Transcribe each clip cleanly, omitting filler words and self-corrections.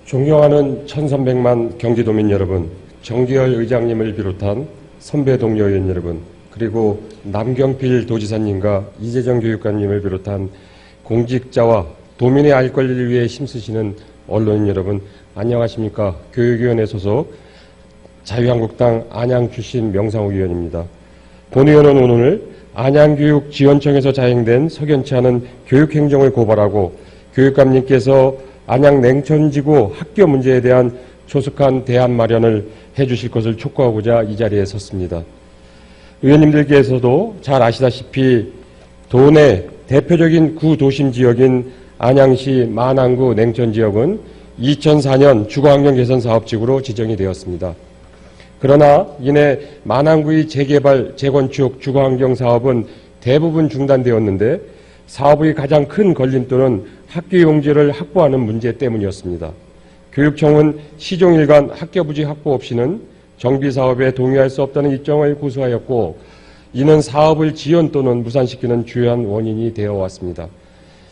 존경하는 1300만 경기도민 여러분, 정기열 의장님을 비롯한 선배 동료 의원 여러분, 그리고 남경필 도지사님과 이재정 교육감님을 비롯한 공직자와 도민의 알 권리를 위해 힘쓰시는 언론인 여러분, 안녕하십니까. 교육위원회 소속 자유한국당 안양 출신 명상욱 의원입니다. 본 의원은 오늘 안양교육지원청에서 자행된 석연치 않은 교육행정을 고발하고 교육감님께서 안양 냉천지구 학교 문제에 대한 조속한 대안 마련을 해주실 것을 촉구하고자 이 자리에 섰습니다. 의원님들께서도 잘 아시다시피 도내 대표적인 구도심 지역인 안양시 만안구 냉천지역은 2004년 주거환경개선사업지구로 지정이 되었습니다. 그러나 이내 만안구의 재개발, 재건축, 주거환경사업은 대부분 중단되었는데 사업의 가장 큰 걸림돌은 학교용지를 확보하는 문제 때문이었습니다. 교육청은 시종일관 학교부지 확보 없이는 정비사업에 동의할 수 없다는 입장을 고수하였고 이는 사업을 지연 또는 무산시키는 주요한 원인이 되어 왔습니다.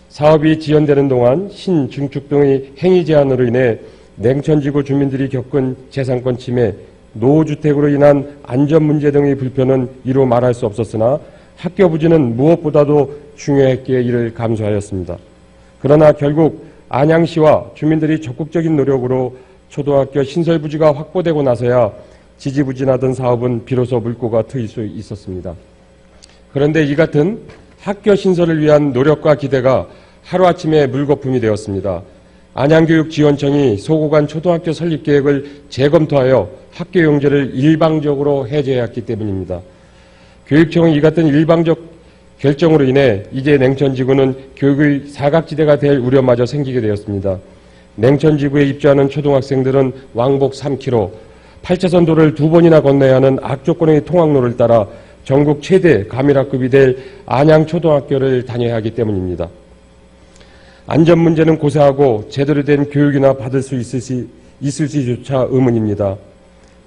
사업이 지연되는 동안 신증축 등의 행위 제한으로 인해 냉천지구 주민들이 겪은 재산권 침해, 노후주택으로 인한 안전 문제 등의 불편은 이루 말할 수 없었으나 학교 부지는 무엇보다도 중요했기에 이를 감수하였습니다. 그러나 결국 안양시와 주민들이 적극적인 노력으로 초등학교 신설 부지가 확보되고 나서야 지지부진하던 사업은 비로소 물꼬가 트일 수 있었습니다. 그런데 이 같은 학교 신설을 위한 노력과 기대가 하루아침에 물거품이 되었습니다. 안양교육지원청이 소고관 초등학교 설립 계획을 재검토하여 학교 용지를 일방적으로 해제해왔기 때문입니다. 교육청은 이 같은 일방적 결정으로 인해 이제 냉천지구는 교육의 사각지대가 될 우려마저 생기게 되었습니다. 냉천지구에 입주하는 초등학생들은 왕복 3km, 8차선 도로를 2번이나 건너야 하는 악조건의 통학로를 따라 전국 최대 가밀학급이 될 안양초등학교를 다녀야 하기 때문입니다. 안전 문제는 고사하고 제대로 된 교육이나 받을 수 있을지조차 의문입니다.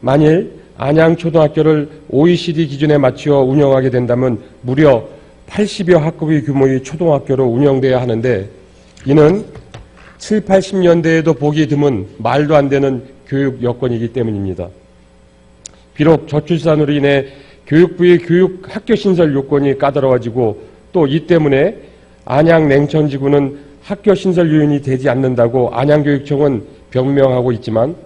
만일 안양초등학교를 OECD 기준에 맞추어 운영하게 된다면 무려 80여 학급의 규모의 초등학교로 운영돼야 하는데 이는 7, 80년대에도 보기 드문 말도 안 되는 교육 여건이기 때문입니다. 비록 저출산으로 인해 교육부의 교육 학교 신설 요건이 까다로워지고 또 이 때문에 안양 냉천지구는 학교 신설 요인이 되지 않는다고 안양교육청은 변명하고 있지만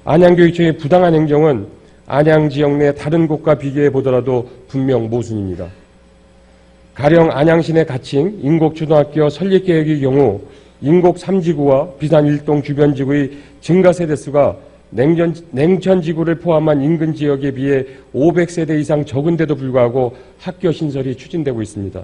안양교육청의 부당한 행정은 안양 지역 내 다른 곳과 비교해 보더라도 분명 모순입니다. 가령 안양시내 가칭 인곡초등학교 설립 계획의 경우 인곡 3지구와 비산 1동 주변 지구의 증가 세대수가 냉천지구를 포함한 인근 지역에 비해 500세대 이상 적은데도 불구하고 학교 신설이 추진되고 있습니다.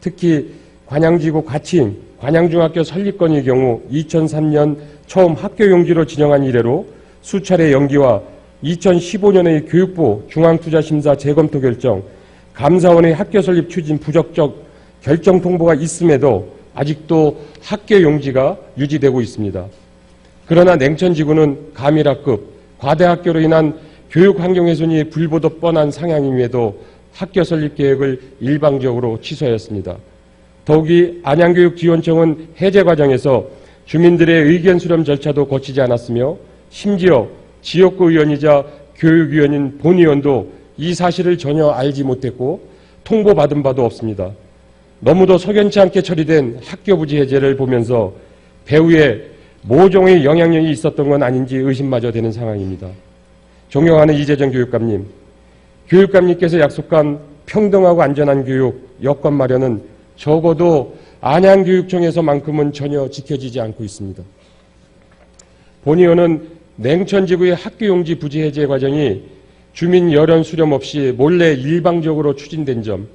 특히 관양지구 가칭 관양중학교 설립건의 경우 2003년 처음 학교 용지로 지정한 이래로 수차례 연기와 2015년의 교육부 중앙투자심사 재검토 결정, 감사원의 학교 설립 추진 부적격 결정 통보가 있음에도 아직도 학교 용지가 유지되고 있습니다. 그러나 냉천지구는 가밀학급, 과대학교로 인한 교육 환경 훼손이 불보듯 뻔한 상향임에도 학교 설립 계획을 일방적으로 취소하였습니다. 더욱이 안양교육지원청은 해제 과정에서 주민들의 의견 수렴 절차도 거치지 않았으며 심지어 지역구 의원이자 교육위원인 본 의원도 이 사실을 전혀 알지 못했고 통보받은 바도 없습니다. 너무도 석연치 않게 처리된 학교 부지 해제를 보면서 배후에 모종의 영향력이 있었던 건 아닌지 의심마저 되는 상황입니다. 존경하는 이재정 교육감님, 교육감님께서 약속한 평등하고 안전한 교육 여건 마련은 적어도 안양교육청에서만큼은 전혀 지켜지지 않고 있습니다. 본 의원은 냉천지구의 학교용지 부지 해제 과정이 주민 여론 수렴 없이 몰래 일방적으로 추진된 점,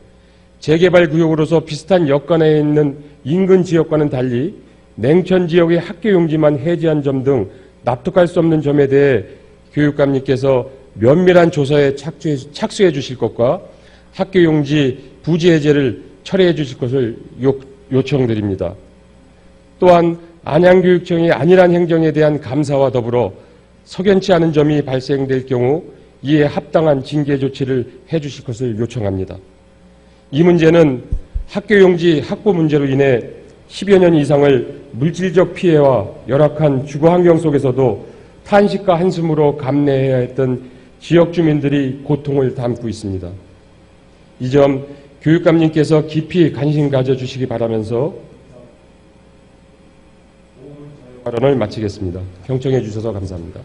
재개발 구역으로서 비슷한 여건에 있는 인근 지역과는 달리 냉천 지역의 학교용지만 해제한 점 등 납득할 수 없는 점에 대해 교육감님께서 면밀한 조사에 착수해 주실 것과 학교용지 부지 해제를 철회해 주실 것을 요청드립니다. 또한 안양교육청이 안일한 행정에 대한 감사와 더불어 석연치 않은 점이 발생될 경우 이에 합당한 징계 조치를 해 주실 것을 요청합니다. 이 문제는 학교용지 확보 문제로 인해 10여 년 이상을 물질적 피해와 열악한 주거 환경 속에서도 탄식과 한숨으로 감내해야 했던 지역 주민들이 고통을 담고 있습니다. 이 점 교육감님께서 깊이 관심 가져주시기 바라면서 발언을 마치겠습니다. 경청해 주셔서 감사합니다.